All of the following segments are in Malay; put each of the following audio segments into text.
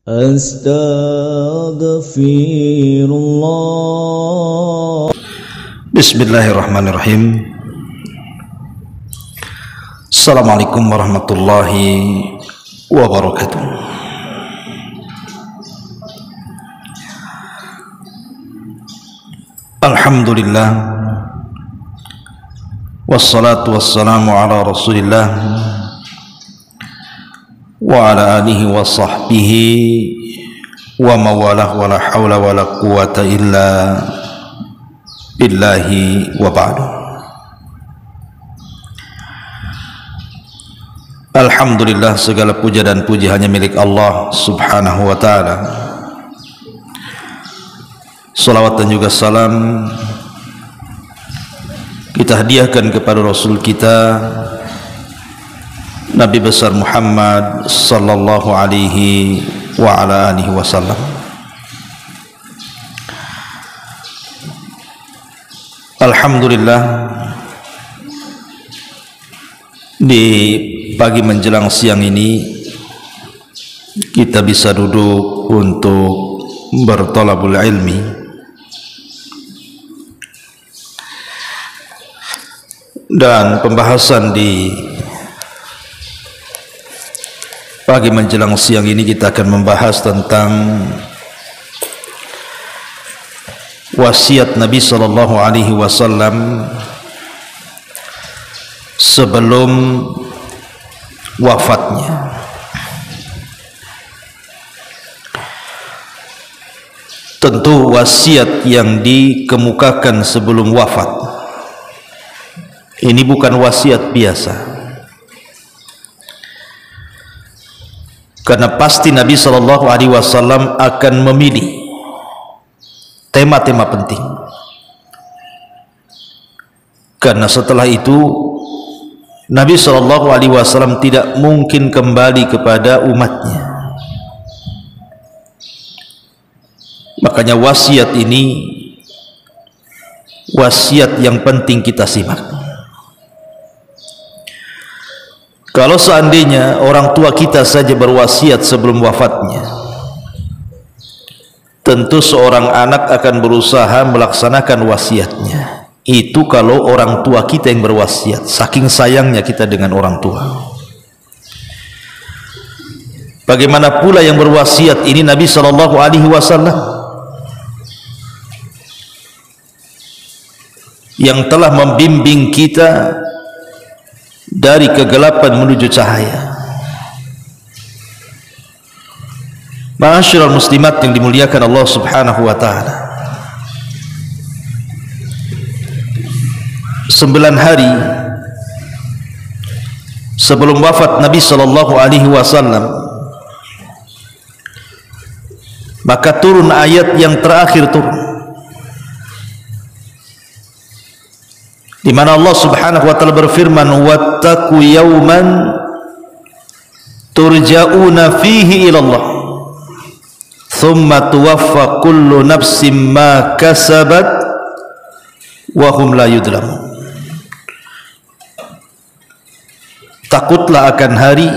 Astaghfirullah. Bismillahirrahmanirrahim. Assalamualaikum warahmatullahi wabarakatuh. Alhamdulillah, wassalatu wassalamu ala rasulillah wa ala alihi wa sahbihi wa mawalah, wa la hawla wa la quwata illa billahi wa ba'du. Alhamdulillah, segala puja dan puji hanya milik Allah subhanahu wa ta'ala. Salawat dan juga salam kita hadiahkan kepada Rasul kita Nabi besar Muhammad sallallahu alaihi wa ala alihi wasallam. Alhamdulillah, di pagi menjelang siang ini kita bisa duduk untuk bertolabul ilmi. Dan pembahasan di pagi menjelang siang ini kita akan membahas tentang wasiat Nabi sallallahu alaihi wasallam sebelum wafatnya. Tentu wasiat yang dikemukakan sebelum wafat ini bukan wasiat biasa, karena pasti Nabi sallallahu alaihi wasallam akan memilih tema-tema penting, karena setelah itu Nabi sallallahu alaihi wasallam tidak mungkin kembali kepada umatnya. Makanya wasiat ini wasiat yang penting kita simak. Kalau seandainya orang tua kita saja berwasiat sebelum wafatnya, tentu seorang anak akan berusaha melaksanakan wasiatnya. Itu kalau orang tua kita yang berwasiat, saking sayangnya kita dengan orang tua. Bagaimana pula yang berwasiat ini Nabi sallallahu alaihi wasallam yang telah membimbing kita dari kegelapan menuju cahaya. Ma'asyiral muslimat yang dimuliakan Allah subhanahu wa ta'ala, 9 hari sebelum wafat Nabi sallallahu alaihi wasallam, maka turun ayat yang terakhir turun, di mana Allah subhanahu wa ta'ala berfirman, wattaqu yawman turja'una fihi ilallah thumma tuwaffa kullu nafsim ma kasabat wa hum la yudlamun. Takutlah akan hari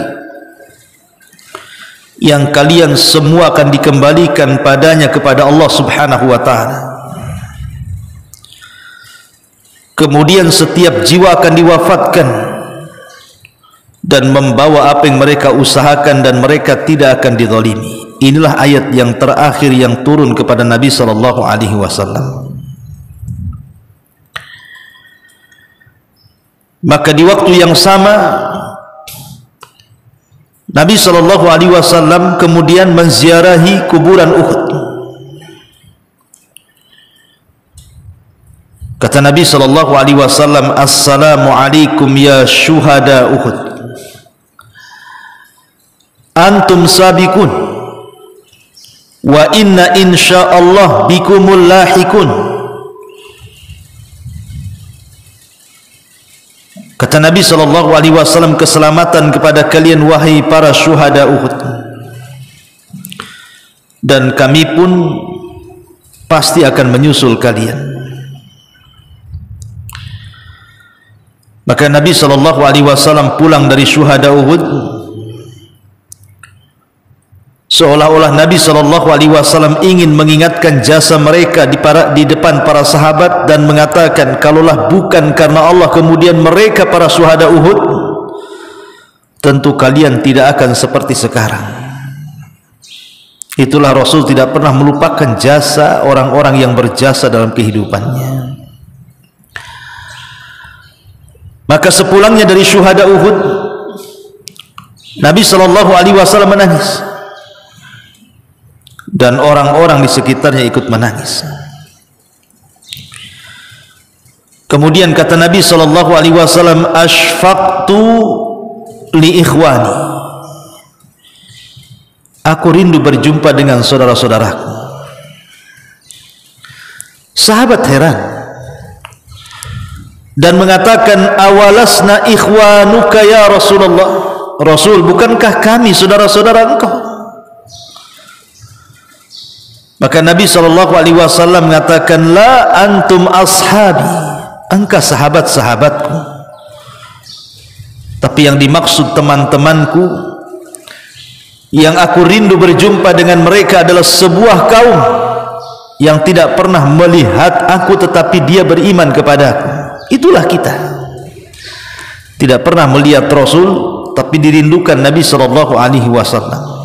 yang kalian semua akan dikembalikan padanya kepada Allah subhanahu wa ta'ala. Kemudian setiap jiwa akan diwafatkan dan membawa apa yang mereka usahakan, dan mereka tidak akan dizalimi. Inilah ayat yang terakhir yang turun kepada Nabi sallallahu alaihi wasallam. Maka di waktu yang sama Nabi sallallahu alaihi wasallam kemudian menziarahi kuburan Uhud. Kata Nabi sallallahu alaihi wasallam, assalamu alaikum ya syuhada Uhud, antum sabiqun wa inna insyaallah bikumul lahikun. Kata Nabi sallallahu alaihi wasallam, keselamatan kepada kalian wahai para syuhada Uhud, dan kami pun pasti akan menyusul kalian. Maka Nabi SAW pulang dari syuhada Uhud seolah-olah Nabi SAW ingin mengingatkan jasa mereka di depan para sahabat dan mengatakan, kalaulah bukan karena Allah kemudian mereka para syuhada Uhud, tentu kalian tidak akan seperti sekarang. Itulah Rasul tidak pernah melupakan jasa orang-orang yang berjasa dalam kehidupannya. Maka sepulangnya dari syuhada Uhud, Nabi SAW menangis dan orang-orang di sekitarnya ikut menangis. Kemudian kata Nabi SAW, "Ashfaqtu li ikhwani." Aku rindu berjumpa dengan saudara-saudaraku. Sahabat heran dan mengatakan, "Awalasna ikhwanuka ya Rasulullah?" Rasul, bukankah kami saudara-saudara engkau? Maka Nabi SAW mengatakan, "La antum ashabi." Engkau sahabat-sahabatku. Tapi yang dimaksud teman-temanku, yang aku rindu berjumpa dengan mereka adalah sebuah kaum yang tidak pernah melihat aku tetapi dia beriman kepadaku. Itulah kita. Tidak pernah melihat Rasul tapi dirindukan Nabi SAW.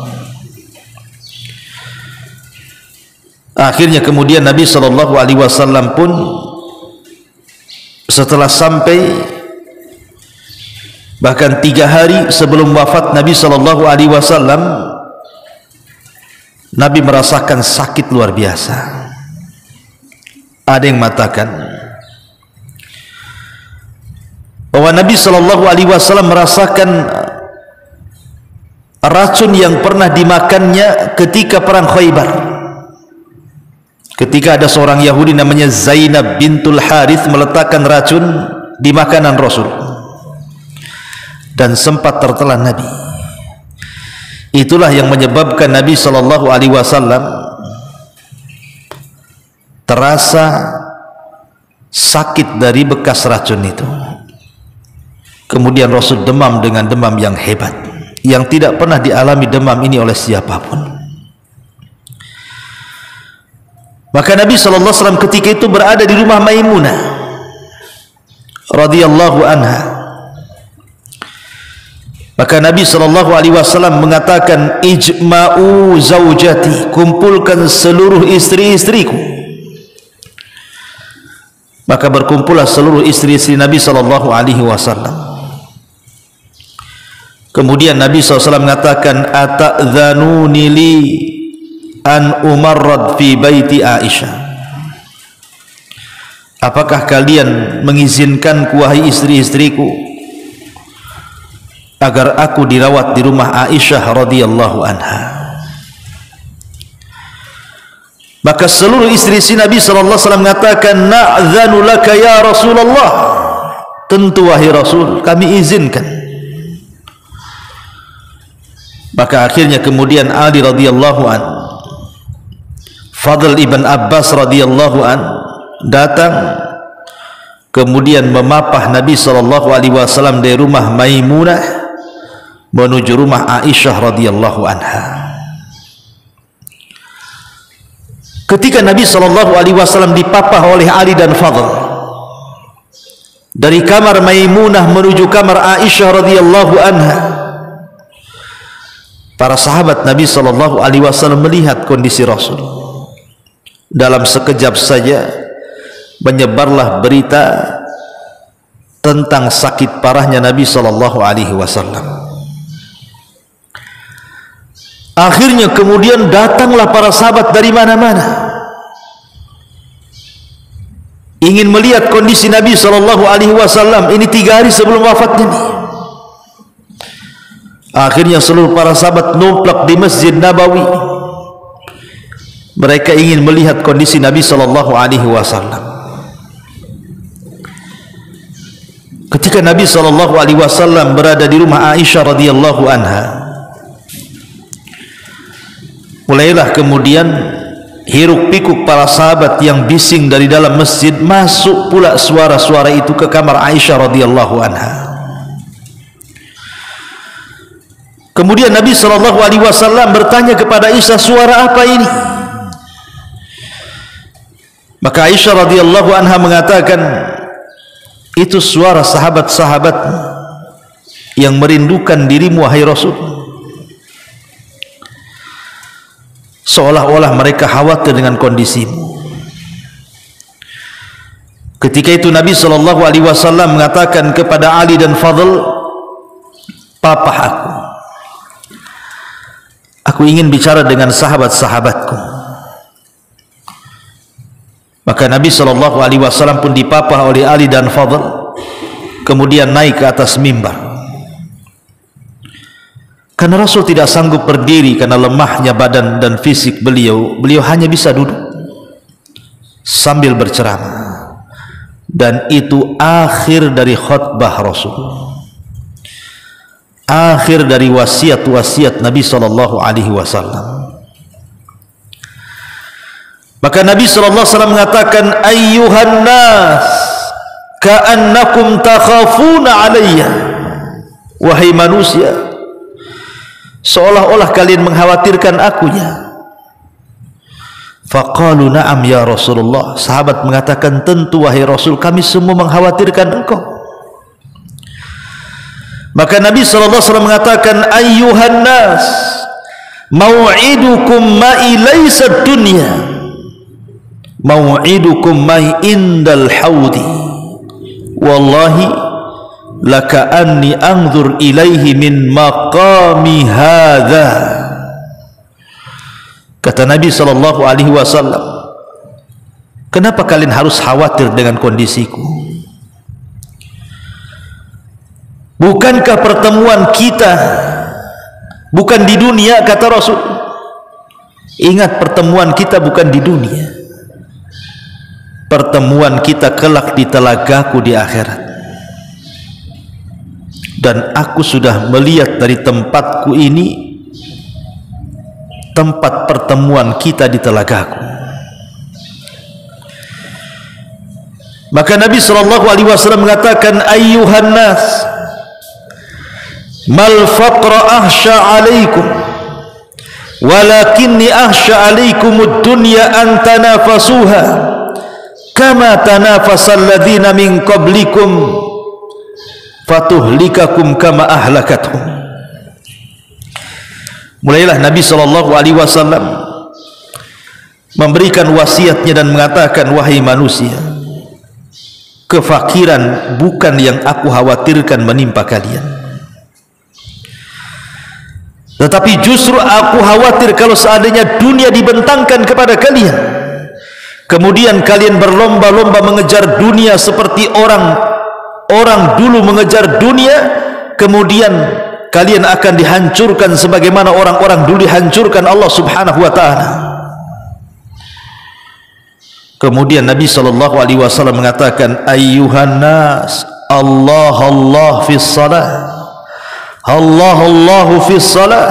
Akhirnya kemudian Nabi SAW pun setelah sampai bahkan 3 hari sebelum wafat Nabi SAW, Nabi merasakan sakit luar biasa. Ada yang mengatakan bahwa Nabi SAW merasakan racun yang pernah dimakannya ketika perang Khaybar. Ketika ada seorang Yahudi namanya Zainab bintul Harith meletakkan racun di makanan Rasul dan sempat tertelan Nabi. Itulah yang menyebabkan Nabi SAW terasa sakit dari bekas racun itu. Kemudian Rasul demam dengan demam yang hebat, yang tidak pernah dialami demam ini oleh siapapun. Maka Nabi SAW ketika itu berada di rumah Maimunah radhiyallahu anha. Maka Nabi SAW mengatakan, "Ijma'u zaujati," kumpulkan seluruh istri-istriku. Maka berkumpullah seluruh istri-istri Nabi SAW. Kemudian Nabi SAW mengatakan, "Ata'dhanuni li an umarrad fi baiti Aisyah." Apakah kalian mengizinkan wahai istri-istriku agar aku dirawat di rumah Aisyah radhiyallahu anha? Maka seluruh istri-istri Nabi SAW mengatakan, "Na'dhanu laka ya Rasulullah." Tentu wahai Rasul, kami izinkan. Maka akhirnya kemudian Ali radhiyallahu an, Fadl ibn Abbas radhiyallahu an datang, kemudian memapah Nabi SAW dari rumah Maimunah menuju rumah Aisyah radhiyallahu anha. Ketika Nabi SAW dipapah oleh Ali dan Fadl dari kamar Maimunah menuju kamar Aisyah radhiyallahu anha, para sahabat Nabi SAW melihat kondisi Rasul. Dalam sekejap saja menyebarlah berita tentang sakit parahnya Nabi SAW. Akhirnya kemudian datanglah para sahabat dari mana-mana ingin melihat kondisi Nabi SAW. Ini 3 hari sebelum wafatnya nih. Akhirnya seluruh para sahabat numplak di Masjid Nabawi. Mereka ingin melihat kondisi Nabi SAW. Ketika Nabi SAW berada di rumah Aisyah radhiyallahu anha, mulailah kemudian hiruk pikuk para sahabat yang bising dari dalam masjid. Masuk pula suara-suara itu ke kamar Aisyah radhiyallahu anha. Kemudian Nabi SAW bertanya kepada Aisyah, suara apa ini? Maka Aisyah radhiyallahu anha mengatakan, itu suara sahabat-sahabat yang merindukan dirimu wahai Rasul. Seolah-olah mereka khawatir dengan kondisimu. Ketika itu Nabi SAW mengatakan kepada Ali dan Fadl, papa aku ingin bicara dengan sahabat-sahabatku. Maka Nabi SAW pun dipapah oleh Ali dan Fadl, kemudian naik ke atas mimbar. Karena Rasul tidak sanggup berdiri karena lemahnya badan dan fisik beliau hanya bisa duduk sambil berceramah. Dan itu akhir dari khutbah Rasul, akhir dari wasiat-wasiat Nabi SAW. Maka Nabi SAW mengatakan, ayyuhan nas ka'annakum takhafuna alayya, wahai manusia, seolah-olah kalian mengkhawatirkan akunya. Faqalu na'am ya Rasulullah. Sahabat mengatakan, tentu wahai Rasul, kami semua mengkhawatirkan engkau. Maka Nabi SAW mengatakan, ayyuhan nas mau'idukum ma'i laysa dunya, mau'idukum ma'i indal hawdi, wallahi laka'anni anzur ilaihi min maqami hadha. Kata Nabi SAW, kenapa kalian harus khawatir dengan kondisiku? Bukankah pertemuan kita bukan di dunia, kata Rasul. Ingat, pertemuan kita bukan di dunia, pertemuan kita kelak di telagaku di akhirat. Dan aku sudah melihat dari tempatku ini tempat pertemuan kita di telagaku. Maka Nabi SAW mengatakan, ayyuhan nas mal faqra ahsya alaikum walakinni ahsya alaikumud dunya an tanafasuha kama tanafasal ladzina min qablikum fatuhlikakum kama ahlakathum. Mulailah Nabi SAW memberikan wasiatnya dan mengatakan, wahai manusia, kefakiran bukan yang aku khawatirkan menimpa kalian, tetapi justru aku khawatir kalau seandainya dunia dibentangkan kepada kalian, kemudian kalian berlomba-lomba mengejar dunia seperti orang dulu mengejar dunia, kemudian kalian akan dihancurkan sebagaimana orang-orang dulu dihancurkan Allah Subhanahu wa ta'ala. Kemudian Nabi SAW mengatakan, ayyuhan nas Allah fis salah, Allah fis salah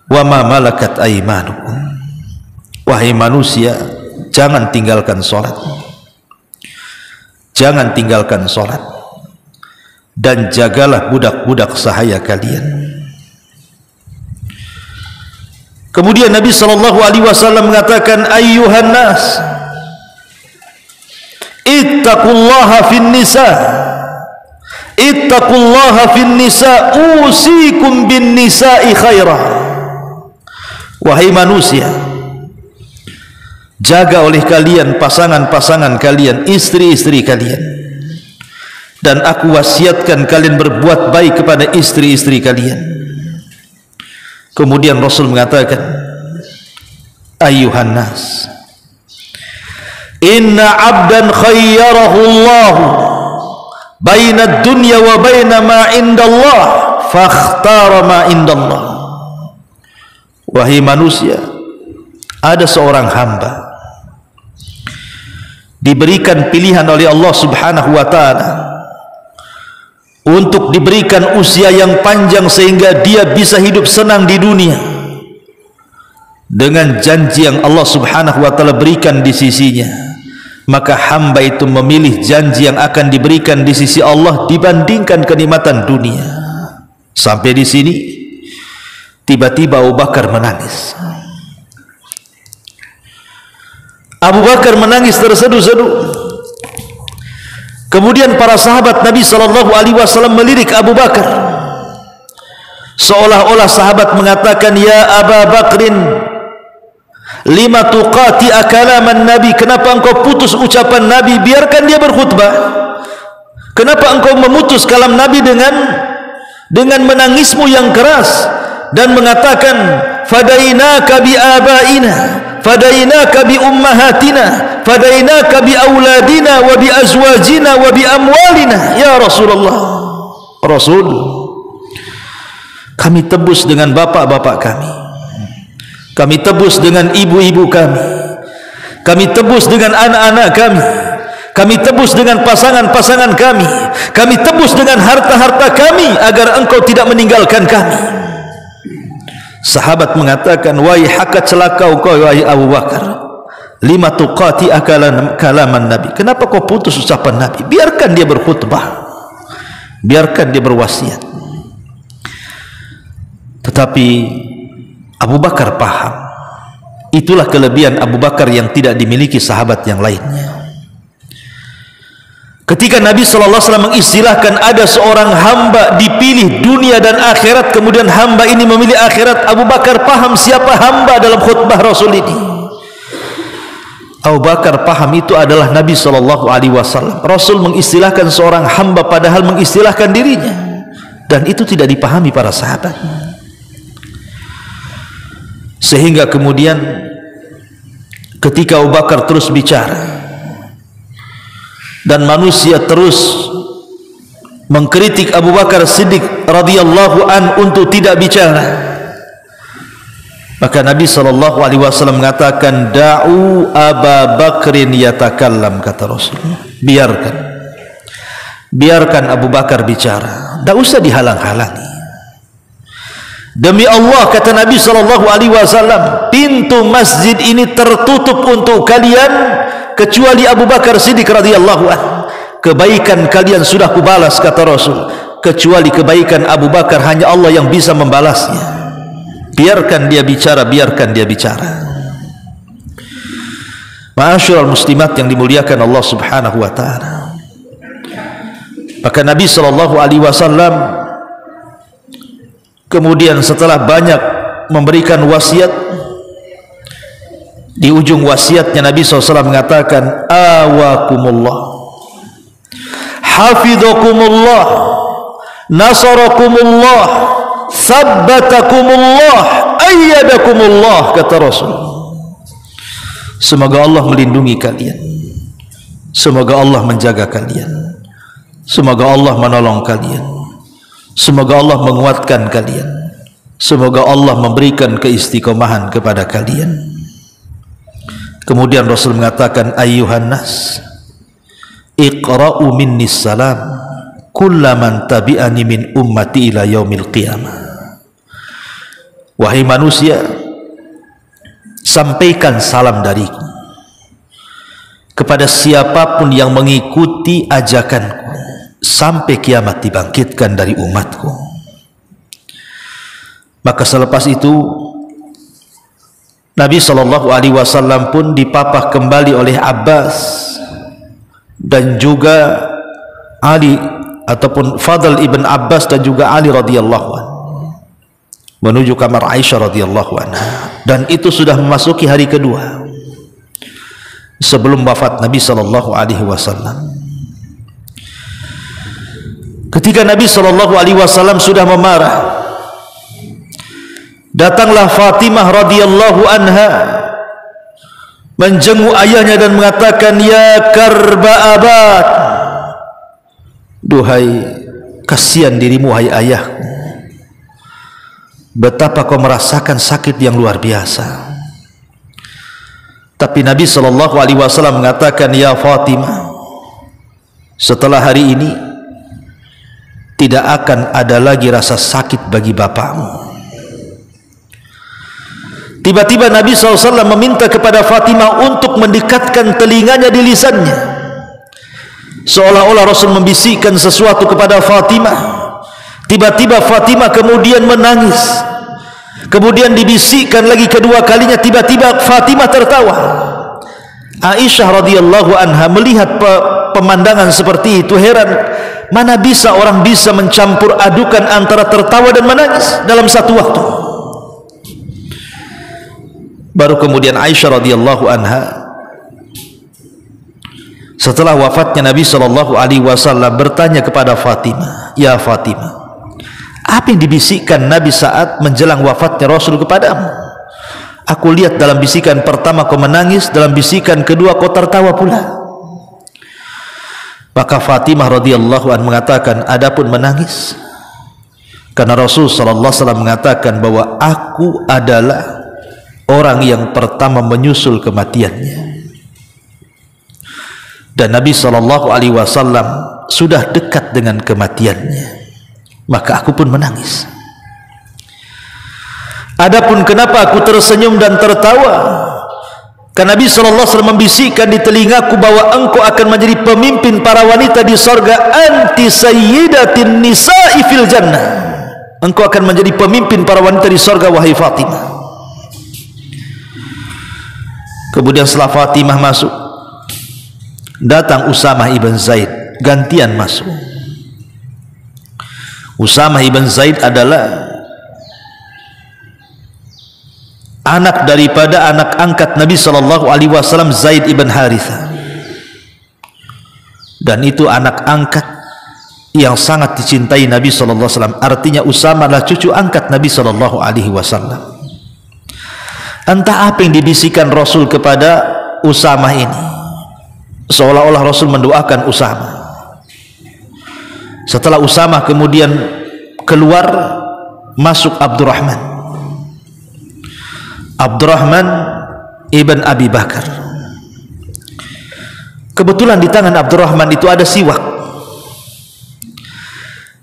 wa ma malakat aymanukum. Wahai manusia, jangan tinggalkan salat, jangan tinggalkan salat, dan jagalah budak-budak sahaya kalian. Kemudian Nabi SAW mengatakan, ayyuhan nas ittaqullaha fin nisa, ittaqullaha fin nisa usikum bin nisa'i khairah. Wahai manusia, jaga oleh kalian pasangan-pasangan kalian, istri-istri kalian, dan aku wasiatkan kalian berbuat baik kepada istri-istri kalian. Kemudian Rasul mengatakan, ayyuhan nas inna abdan khayyarahu Allah baina dunya wa baina ma indallah fakhtara ma indallah. Wahai manusia, ada seorang hamba diberikan pilihan oleh Allah Subhanahu wa ta'ala untuk diberikan usia yang panjang sehingga dia bisa hidup senang di dunia dengan janji yang Allah Subhanahu wa ta'ala berikan di sisinya. Maka hamba itu memilih janji yang akan diberikan di sisi Allah dibandingkan kenikmatan dunia. Sampai di sini Tiba-tiba Abu Bakar menangis. Abu Bakar menangis terseduh-seduh. Kemudian para sahabat Nabi SAW melirik Abu Bakar, seolah-olah sahabat mengatakan, ya Abu Bakrin, lima tuqati akalaman Nabi, kenapa engkau putus ucapan Nabi, biarkan dia berkhutbah. Kenapa engkau memutus kalam Nabi dengan menangismu yang keras dan mengatakan, fadainaka bi abaina, fadainaka bi ummahatina, fadainaka bi auladina wa bi azwajina wa bi amwalina. Ya Rasulullah, Rasul, kami tebus dengan bapak-bapak kami tebus dengan ibu-ibu kami tebus dengan anak-anak kami tebus dengan pasangan-pasangan kami tebus dengan harta-harta kami agar engkau tidak meninggalkan kami. Sahabat mengatakan, waihaka, celaka engkau wahai Abu Bakar, lima tuqati kalaman Nabi, kenapa kau putus ucapan Nabi, biarkan dia berkhutbah, biarkan dia berwasiat. Tetapi Abu Bakar paham, itulah kelebihan Abu Bakar yang tidak dimiliki sahabat yang lainnya. Ketika Nabi SAW mengistilahkan ada seorang hamba dipilih dunia dan akhirat, kemudian hamba ini memilih akhirat, Abu Bakar paham siapa hamba dalam khutbah Rasul ini. Abu Bakar paham itu adalah Nabi SAW. Rasul mengistilahkan seorang hamba padahal mengistilahkan dirinya, dan itu tidak dipahami para sahabat. Sehingga kemudian ketika Abu Bakar terus bicara dan manusia terus mengkritik Abu Bakar Siddiq radhiyallahu an untuk tidak bicara, maka Nabi SAW mengatakan, da'u Aba Bakrin yatakallam, kata Rasul, biarkan Abu Bakar bicara, tidak usah dihalang-halangi. Demi Allah, kata Nabi SAW, pintu masjid ini tertutup untuk kalian kecuali Abu Bakar Siddiq radhiyallahu anhu. Kebaikan kalian sudah kubalas, kata Rasul, kecuali kebaikan Abu Bakar hanya Allah yang bisa membalasnya. Biarkan dia bicara, biarkan dia bicara. Ma'asyiral muslimat yang dimuliakan Allah Subhanahu wa taala. Maka Nabi SAW kemudian setelah banyak memberikan wasiat, di ujung wasiatnya Nabi SAW mengatakan, awakumullah, hafidhakumullah, nasarakumullah, sabbatakumullah, ayyadakumullah, kata Rasul. Semoga Allah melindungi kalian, semoga Allah menjaga kalian, semoga Allah menolong kalian, semoga Allah menguatkan kalian, semoga Allah memberikan keistiqomahan kepada kalian. Kemudian Rasul mengatakan, ayyuhan nas, iqra'u minni salam kullaman tabi'ani min ummati ila yaumil qiyamah. Wahai manusia, sampaikan salam dariku kepada siapapun yang mengikuti ajakanku sampai kiamat dibangkitkan dari umatku. Maka selepas itu Nabi SAW pun dipapah kembali oleh Abbas dan juga Ali, ataupun Fadl ibn Abbas dan juga Ali radhiyallahu anhu, menuju kamar Aisyah radhiyallahu anha. Dan itu sudah memasuki hari kedua sebelum wafat Nabi SAW. Ketika Nabi SAW sudah memarah, datanglah Fatimah radhiyallahu anha menjenguk ayahnya dan mengatakan, ya karba abad, duhai kasihan dirimu hai ayahku, betapa kau merasakan sakit yang luar biasa. Tapi Nabi SAW mengatakan, ya Fatimah, setelah hari ini tidak akan ada lagi rasa sakit bagi bapakmu. Tiba-tiba Nabi SAW meminta kepada Fatimah untuk mendekatkan telinganya di lisannya, seolah-olah Rasul membisikkan sesuatu kepada Fatimah. Tiba-tiba Fatimah kemudian menangis Kemudian dibisikkan lagi kedua kalinya, tiba-tiba Fatimah tertawa. Aisyah radhiyallahu anha melihat pemandangan seperti itu heran, mana bisa orang bisa mencampur adukan antara tertawa dan menangis dalam satu waktu. Baru kemudian Aisyah radhiyallahu anha setelah wafatnya Nabi SAW bertanya kepada Fatimah, "Ya Fatimah, apa yang dibisikkan Nabi saat menjelang wafatnya Rasul kepadamu? Aku lihat dalam bisikan pertama kau menangis, dalam bisikan kedua kau tertawa pula." Maka Fatimah radhiyallahu anha mengatakan, "Adapun menangis karena Rasul SAW mengatakan bahwa aku adalah orang yang pertama menyusul kematiannya, dan Nabi SAW sudah dekat dengan kematiannya, maka aku pun menangis. Adapun kenapa aku tersenyum dan tertawa, karena Nabi SAW membisikkan di telingaku bahwa engkau akan menjadi pemimpin para wanita di sorga, anti sayyidatin nisa'i fil jannah, engkau akan menjadi pemimpin para wanita di sorga wahai Fatimah." Kemudian setelah Fatimah masuk, datang Usamah ibn Zaid gantian masuk. Usamah ibn Zaid adalah anak daripada anak angkat Nabi SAW, Zaid ibn Harithah, dan itu anak angkat yang sangat dicintai Nabi SAW. Artinya Usamah adalah cucu angkat Nabi SAW. Entah apa yang dibisikkan Rasul kepada Usamah ini, seolah-olah Rasul mendoakan Usamah. Setelah Usamah kemudian keluar, masuk Abdurrahman ibn Abi Bakar. Kebetulan di tangan Abdurrahman itu ada siwak.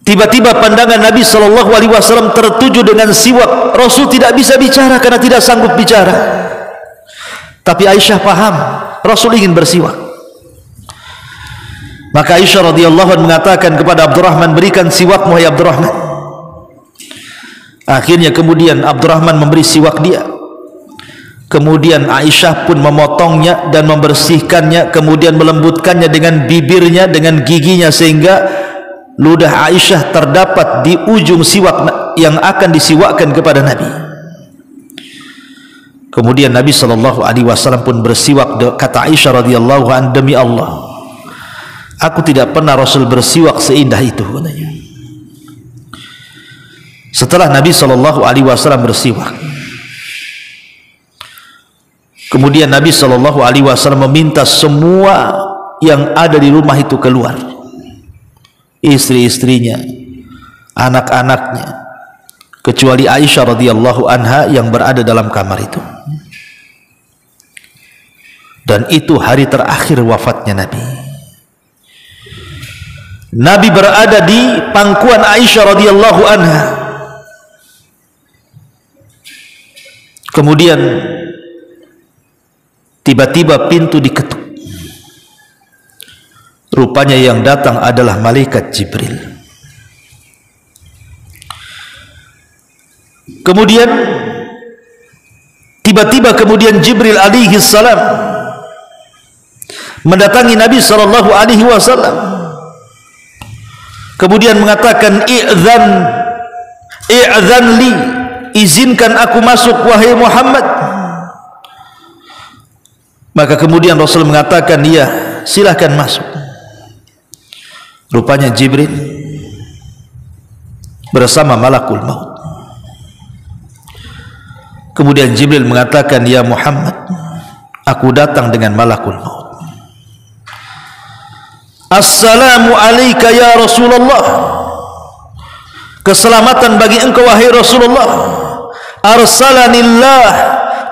Tiba-tiba pandangan Nabi SAW tertuju dengan siwak. Rasul tidak bisa bicara karena tidak sanggup bicara, tapi Aisyah paham Rasul ingin bersiwak. Maka Aisyah radhiyallahu anha mengatakan kepada Abdurrahman, "Berikan siwakmu hai Abdurrahman." Akhirnya kemudian Abdurrahman memberi siwak dia. Kemudian Aisyah pun memotongnya dan membersihkannya, kemudian melembutkannya dengan bibirnya, dengan giginya, sehingga ludah Aisyah terdapat di ujung siwak yang akan disiwakkan kepada Nabi. Kemudian Nabi SAW pun bersiwak. Kata Aisyah radhiyallahu anha, "Demi Allah, aku tidak pernah Rasul bersiwak seindah itu." Setelah Nabi SAW bersiwak, kemudian Nabi SAW meminta semua yang ada di rumah itu keluar, istri-istrinya, anak-anaknya, kecuali Aisyah radhiyallahu anha yang berada dalam kamar itu. Dan itu hari terakhir wafatnya Nabi. Nabi berada di pangkuan Aisyah radhiyallahu anha. Kemudian tiba-tiba pintu diketuk. Rupanya yang datang adalah malaikat Jibril. Kemudian tiba-tiba Jibril alaihi salam mendatangi Nabi SAW. Kemudian mengatakan, "I'dzan li, izinkan aku masuk wahai Muhammad." Maka kemudian Rasul mengatakan, "Ya, silahkan masuk." Rupanya Jibril bersama malakul maut. Kemudian Jibril mengatakan, "Ya Muhammad, aku datang dengan malakul maut." "Assalamu alayka ya Rasulullah." Keselamatan bagi engkau wahai Rasulullah. "Arsalanillah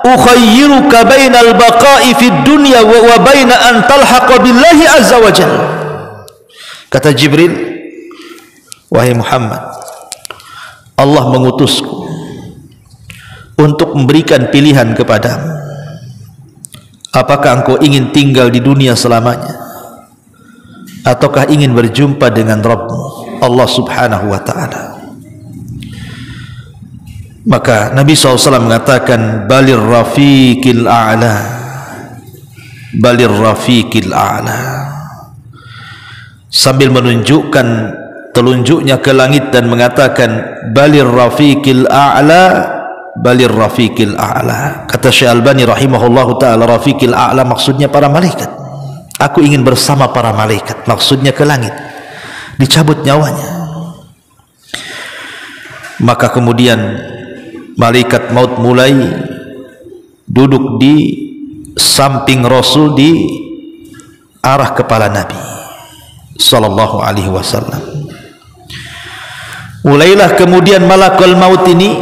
ukhayyiruka bainal baqa'i fid dunya wa baina an talhaqa billahi azza wa jalla." Kata Jibril, "Wahai Muhammad, Allah mengutusku untuk memberikan pilihan kepadamu. Apakah engkau ingin tinggal di dunia selamanya, ataukah ingin berjumpa dengan Rabbmu Allah subhanahu wa ta'ala?" Maka Nabi SAW mengatakan balir rafiqil a'la, balir rafiqil a'la, sambil menunjukkan telunjuknya ke langit dan mengatakan balir rafiqil a'la, balir rafiqil a'la. Kata Syekh Albani rahimahullahu ta'ala, rafiqil a'la maksudnya para malaikat. Aku ingin bersama para malaikat, maksudnya ke langit. Dicabut nyawanya. Maka kemudian malaikat maut mulai duduk di samping Rasul di arah kepala Nabi sallallahu alaihi wasallam. Mulailah kemudian malakul maut ini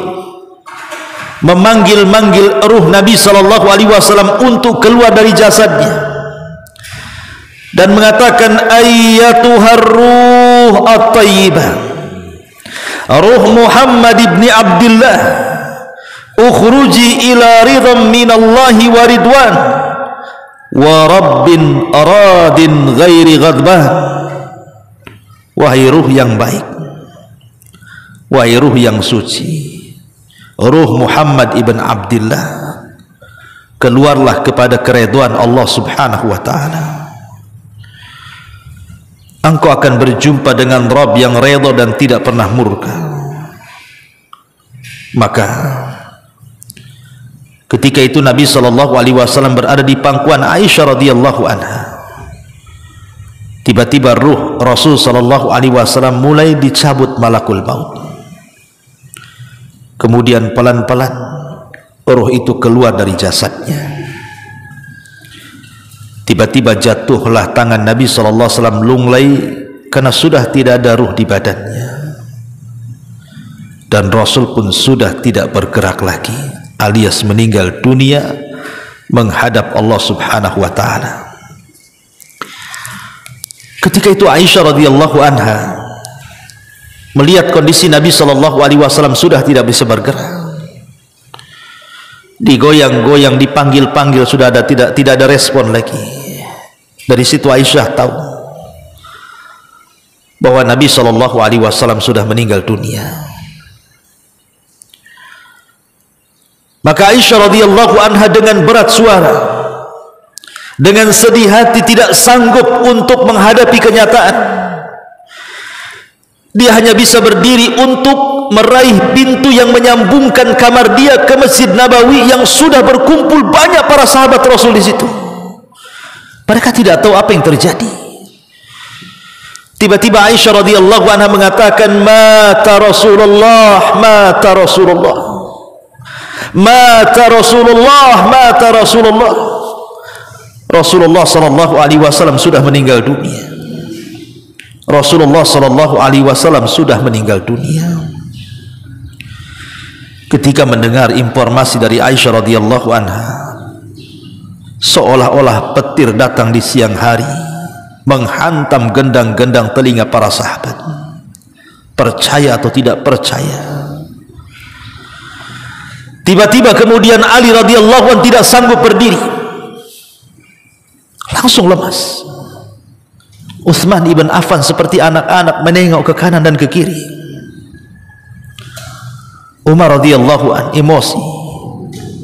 memanggil-manggil ruh Nabi sallallahu alaihi wasallam untuk keluar dari jasadnya dan mengatakan ayyatuhar ruh at-tayyibah, ruh Muhammad ibn Abdullah, ukhruji ila ridham minallahi wa ridwan wa rabbin aradin ghairi ghadban. Wahai ruh yang baik, wahai ruh yang suci, ruh Muhammad ibn Abdullah, keluarlah kepada keridhaan Allah subhanahu wa ta'ala. Engkau akan berjumpa dengan Rabb yang redha dan tidak pernah murka. Maka ketika itu Nabi SAW berada di pangkuan Aisyah radhiyallahu anha. Tiba-tiba ruh Rasul SAW mulai dicabut malakul maut. Kemudian pelan-pelan ruh itu keluar dari jasadnya. Tiba-tiba jatuhlah tangan Nabi SAW lunglai karena sudah tidak ada ruh di badannya, dan Rasul pun sudah tidak bergerak lagi, alias meninggal dunia menghadap Allah subhanahu wa ta'ala. Ketika itu Aisyah radhiyallahu anha melihat kondisi Nabi SAW sudah tidak bisa bergerak, digoyang-goyang, dipanggil-panggil, sudah ada tidak ada respon lagi. Dari situ Aisyah tahu bahwa Nabi SAW sudah meninggal dunia. Maka Aisyah radhiyallahu anha dengan berat suara, dengan sedih hati, tidak sanggup untuk menghadapi kenyataan. Dia hanya bisa berdiri untuk meraih pintu yang menyambungkan kamar dia ke Masjid Nabawi yang sudah berkumpul banyak para sahabat Rasul di situ. Mereka tidak tahu apa yang terjadi. Tiba-tiba Aisyah radhiyallahu anha mengatakan, mata Rasulullah, mata Rasulullah, mata Rasulullah, mata Rasulullah. Rasulullah sallallahu alaihi wasallam sudah meninggal dunia. Rasulullah sallallahu alaihi wasallam sudah meninggal dunia. Ketika mendengar informasi dari Aisyah radhiyallahu anha, seolah-olah petir datang di siang hari, menghantam gendang-gendang telinga para sahabat. Percaya atau tidak percaya, tiba-tiba kemudian Ali radhiyallahu anhu tidak sanggup berdiri, langsung lemas. Utsman ibn Affan seperti anak-anak menengok ke kanan dan ke kiri. Umar radhiyallahu anhu emosi,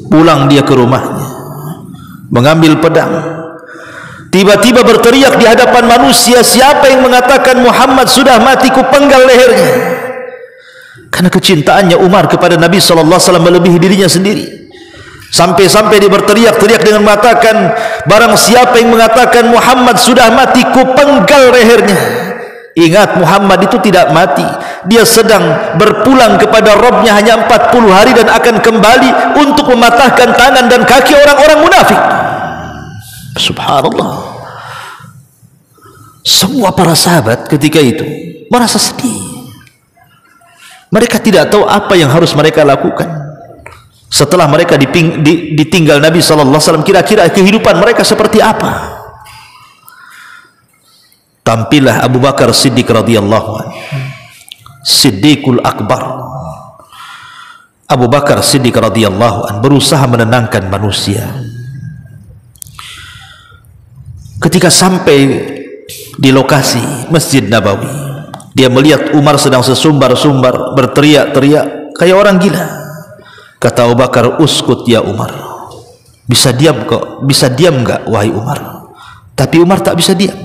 pulang dia ke rumahnya, mengambil pedang, tiba-tiba berteriak di hadapan manusia, siapa yang mengatakan Muhammad sudah mati, ku penggal lehernya. Karena kecintaannya Umar kepada Nabi SAW melebihi dirinya sendiri. Sampai-sampai dia berteriak-teriak dengan mengatakan, barang siapa yang mengatakan Muhammad sudah mati, ku penggal lehernya. Ingat, Muhammad itu tidak mati, dia sedang berpulang kepada Rabbnya hanya 40 hari dan akan kembali untuk mematahkan tangan dan kaki orang-orang munafik. Subhanallah. Semua para sahabat ketika itu merasa sedih. Mereka tidak tahu apa yang harus mereka lakukan setelah mereka ditinggal Nabi SAW. Kira-kira kehidupan mereka seperti apa? Tampillah Abu Bakar Siddiq radhiyallahu anhu, Siddiqul Akbar. Abu Bakar Siddiq radhiyallahu anhu berusaha menenangkan manusia. Ketika sampai di lokasi Masjid Nabawi, dia melihat Umar sedang sesumbar-sumbar berteriak-teriak kayak orang gila. Kata Abu Bakar, uskut ya Umar. Bisa diam kok, bisa diam enggak wahai Umar? Tapi Umar tak bisa diam.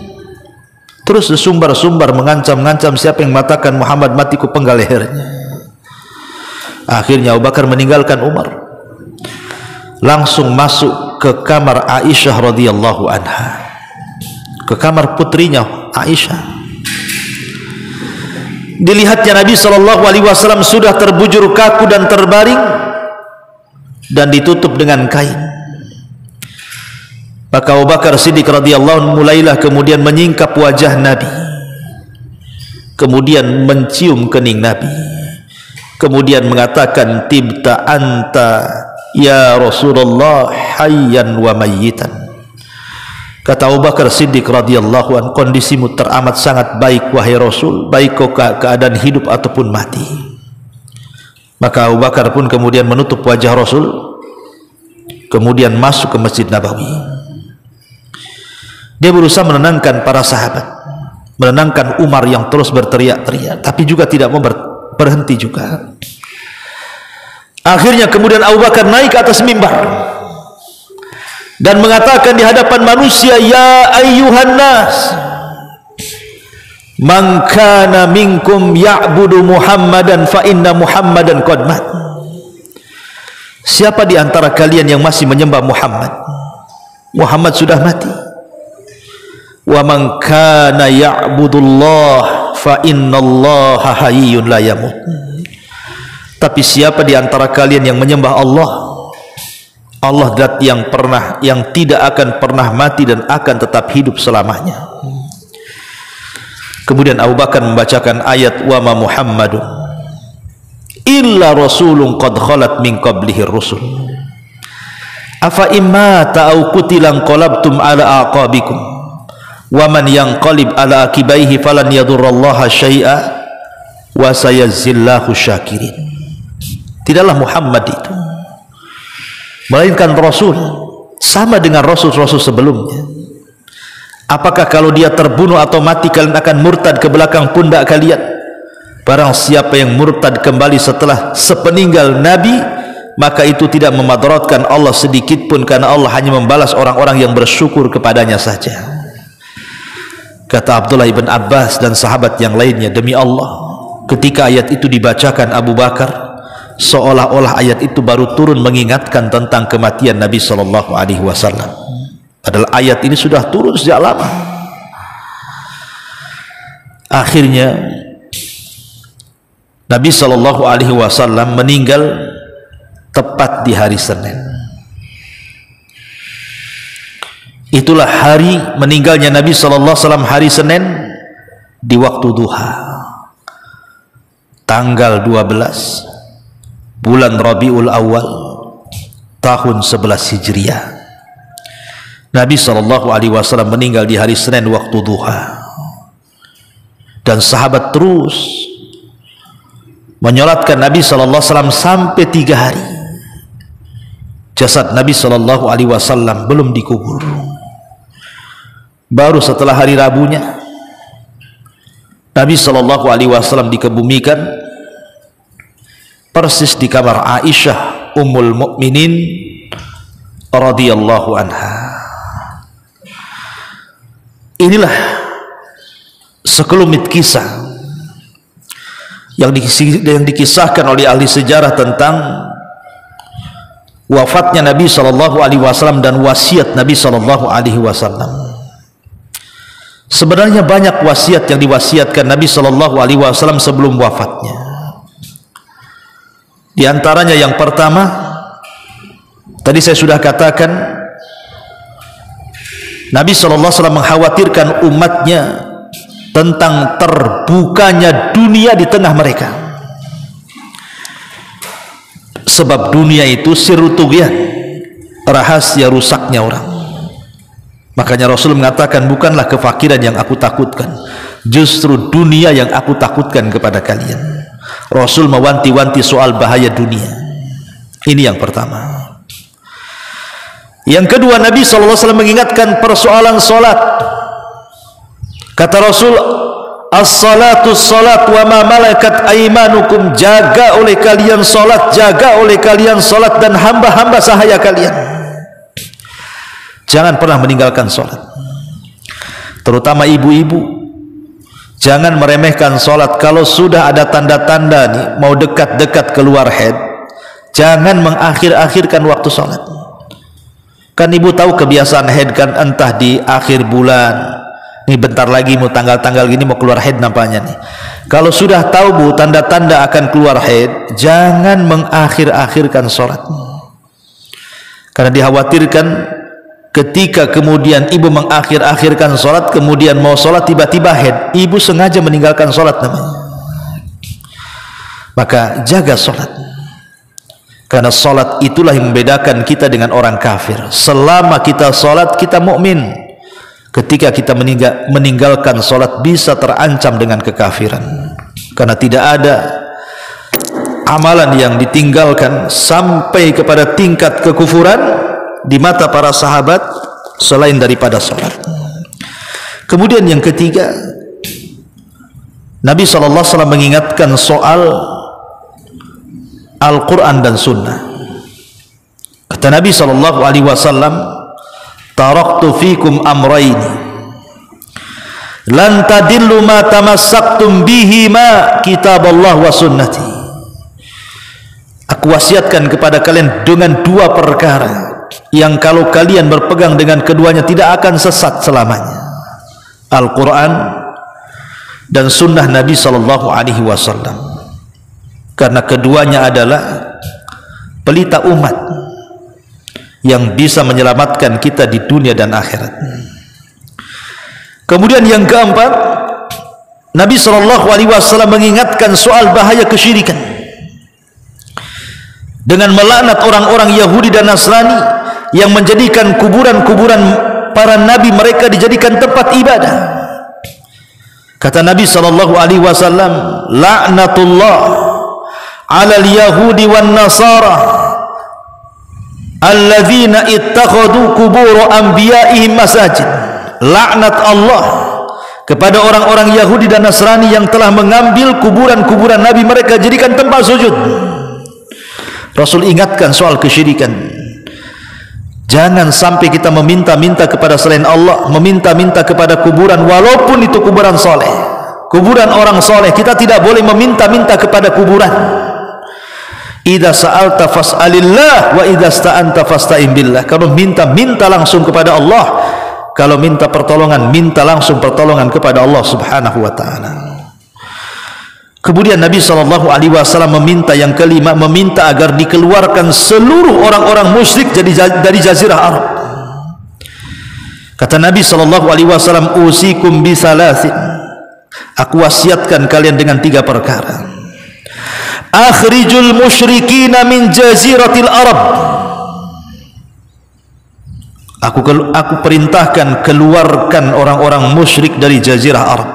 Terus sesumbar-sumbar mengancam-ngancam, siapa yang mengatakan Muhammad mati ku penggal lehernya. Akhirnya Abu Bakar meninggalkan Umar, langsung masuk ke kamar Aisyah radhiyallahu anha, ke kamar putrinya Aisyah. Dilihatnya Nabi SAW sudah terbujur kaku dan terbaring dan ditutup dengan kain. Maka Abu Bakar Siddiq radhiyallahu anhu mulailah kemudian menyingkap wajah Nabi, kemudian mencium kening Nabi, kemudian mengatakan, tibta anta ya Rasulullah hayyan wa mayyitan. Kata Abu Bakar Siddiq radhiyallahu anhu, kondisimu teramat sangat baik wahai Rasul, baik kau keadaan hidup ataupun mati. Maka Abu Bakar pun kemudian menutup wajah Rasul, kemudian masuk ke Masjid Nabawi. Dia berusaha menenangkan para sahabat, menenangkan Umar yang terus berteriak-teriak, tapi juga tidak mau berhenti juga. Akhirnya kemudian Abu Bakar naik ke atas mimbar dan mengatakan di hadapan manusia, ya ayyuhan nas, man kana minkum ya'budu Muhammadan fa inna Muhammadan qad mat. Siapa di antara kalian yang masih menyembah Muhammad, Muhammad sudah mati. Wa man kana ya'budullah fa innallaha hayyun la yamut. Tapi siapa di antara kalian yang menyembah Allah, Allah zat yang tidak akan pernah mati dan akan tetap hidup selamanya. Kemudian Abu Bakar membacakan ayat wa ma Muhammadun illa rasulun qad khalat min qablihi rusul afa imma ta'au qutilan qalabtum ala aqabikum wa man yanqalib ala akibaihi falan yadurrallaha syai'a wa sayazillahu syakirin. Tidaklah Muhammad itu melainkan Rasul, sama dengan Rasul-Rasul sebelumnya. Apakah kalau dia terbunuh atau mati kalian akan murtad ke belakang pundak kalian? Barang siapa yang murtad kembali setelah sepeninggal Nabi, maka itu tidak memadaratkan Allah sedikit pun, karena Allah hanya membalas orang-orang yang bersyukur kepadanya saja. Kata Abdullah ibn Abbas dan sahabat yang lainnya, demi Allah, ketika ayat itu dibacakan Abu Bakar, seolah-olah ayat itu baru turun mengingatkan tentang kematian Nabi SAW. Padahal ayat ini sudah turun sejak lama. Akhirnya Nabi SAW meninggal tepat di hari Senin. Itulah hari meninggalnya Nabi SAW, hari Senin di waktu duha, tanggal 12 bulan Rabiul Awal tahun 11 Hijriah. Nabi SAW meninggal di hari Senin waktu duha, dan sahabat terus menyolatkan Nabi SAW sampai 3 hari. Jasad Nabi SAW belum dikubur. Baru setelah hari Rabunya Nabi SAW dikebumikan persis di kamar Aisyah Ummul Mukminin radhiyallahu anha. Inilah sekelumit kisah yang dikisahkan oleh ahli sejarah tentang wafatnya Nabi SAW dan wasiat Nabi SAW. Sebenarnya banyak wasiat yang diwasiatkan Nabi SAW sebelum wafatnya. Di antaranya yang pertama, tadi saya sudah katakan, Nabi SAW mengkhawatirkan umatnya tentang terbukanya dunia di tengah mereka. Sebab dunia itu sirru tughyan, rahasia rusaknya orang. Makanya Rasul mengatakan, bukanlah kefakiran yang aku takutkan, justru dunia yang aku takutkan kepada kalian. Rasul mewanti-wanti soal bahaya dunia. Ini yang pertama. Yang kedua, Nabi SAW mengingatkan persoalan solat. Kata Rasul, as-salatu salat wa ma malakat aymanukum, jaga oleh kalian salat, jaga oleh kalian salat dan hamba-hamba sahaya kalian. Jangan pernah meninggalkan salat. Terutama ibu-ibu, jangan meremehkan salat. Kalau sudah ada tanda-tanda nih mau dekat-dekat keluar haid, jangan mengakhir-akhirkan waktu salat. Kan ibu tahu kebiasaan haid kan, entah di akhir bulan, ini bentar lagi mau tanggal-tanggal gini mau keluar haid nampaknya nih. Kalau sudah tahu bu tanda-tanda akan keluar haid, jangan mengakhir-akhirkan sholat, karena dikhawatirkan ketika kemudian ibu mengakhir-akhirkan sholat, kemudian mau sholat tiba-tiba haid, ibu sengaja meninggalkan sholat namanya. Maka jaga sholat, karena sholat itulah yang membedakan kita dengan orang kafir. Selama kita sholat kita mukmin. Ketika kita meninggalkan sholat bisa terancam dengan kekafiran, karena tidak ada amalan yang ditinggalkan sampai kepada tingkat kekufuran di mata para sahabat selain daripada sholat. Kemudian yang ketiga, Nabi SAW mengingatkan soal Al-Quran dan Sunnah. Kata Nabi SAW, taraktu fikum amraini lan tadillu ma tamassaktum bihima kitaballah wa sunnati. Aku wasiatkan kepada kalian dengan dua perkara yang kalau kalian berpegang dengan keduanya tidak akan sesat selamanya. Al-Quran dan sunnah Nabi SAW, karena keduanya adalah pelita umat yang bisa menyelamatkan kita di dunia dan akhirat. Kemudian yang keempat, Nabi SAW mengingatkan soal bahaya kesyirikan dengan melaknat orang-orang Yahudi dan Nasrani yang menjadikan kuburan-kuburan para nabi mereka dijadikan tempat ibadah. Kata Nabi SAW, laknatullah alal yahudi wan nasara alladzina ittakhadhu qubur anbiya'ihim masajid. Laknat Allah kepada orang-orang Yahudi dan Nasrani yang telah mengambil kuburan-kuburan nabi mereka jadikan tempat sujud. Rasul ingatkan soal kesyirikan. Jangan sampai kita meminta-minta kepada selain Allah, meminta-minta kepada kuburan, walaupun itu kuburan soleh, kuburan orang soleh. Kita tidak boleh meminta-minta kepada kuburan. Idza sa'alta fas'alillah wa idza sta'anta fasta'in billah. Kalau minta langsung kepada Allah, kalau minta pertolongan minta langsung pertolongan kepada Allah Subhanahu wa taala. Kemudian Nabi SAW meminta yang kelima, meminta agar dikeluarkan seluruh orang-orang musyrik dari jazirah Arab. Kata Nabi SAW, usikum bisalasin, aku wasiatkan kalian dengan tiga perkara. Akhrijul musyrikina min jaziratil Arab, aku perintahkan keluarkan orang-orang musyrik dari jazirah Arab.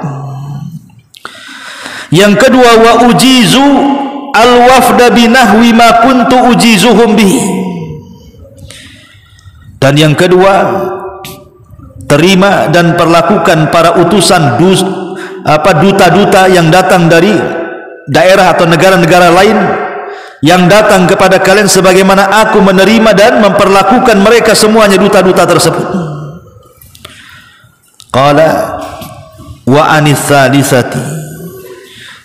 Yang kedua, wa ujizu al-wafda binahwi ma kuntu ujizuhum bihi, dan yang kedua, terima dan perlakukan para utusan duta-duta yang datang dari daerah atau negara-negara lain yang datang kepada kalian sebagaimana aku menerima dan memperlakukan mereka semuanya duta-duta tersebut. Qala wa anis salisati,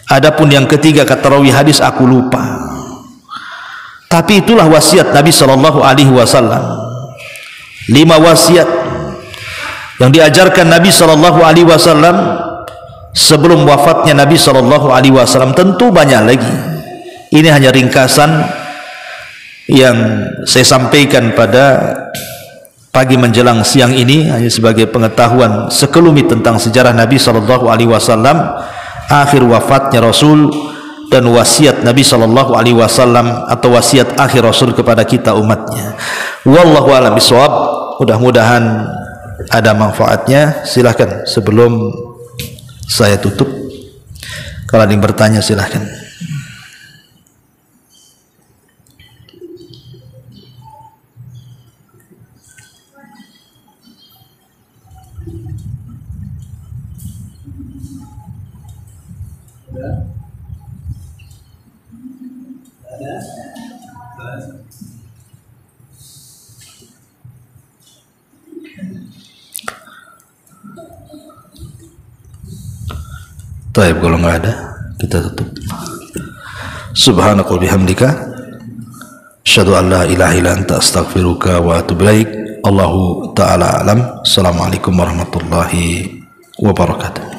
adapun yang ketiga, kata rawi hadis, aku lupa. Tapi itulah wasiat Nabi SAW. 5 wasiat yang diajarkan Nabi SAW sebelum wafatnya Nabi SAW. Tentu banyak lagi. Ini hanya ringkasan yang saya sampaikan pada pagi menjelang siang ini, hanya sebagai pengetahuan sekelumit tentang sejarah Nabi SAW, akhir wafatnya Rasul, dan wasiat Nabi SAW atau wasiat akhir Rasul kepada kita umatnya. Wallahu a'lam bishawab. Mudah-mudahan ada manfaatnya. Silahkan sebelum saya tutup, kalau ada yang bertanya silahkan. Baik, kalau nggak ada kita tutup. Subhanaka wa bihamdika asyhadu an la ilaha illa anta astaghfiruka wa atubu ilaik. Allahu ta'ala alam. Assalamualaikum warahmatullahi wabarakatuh.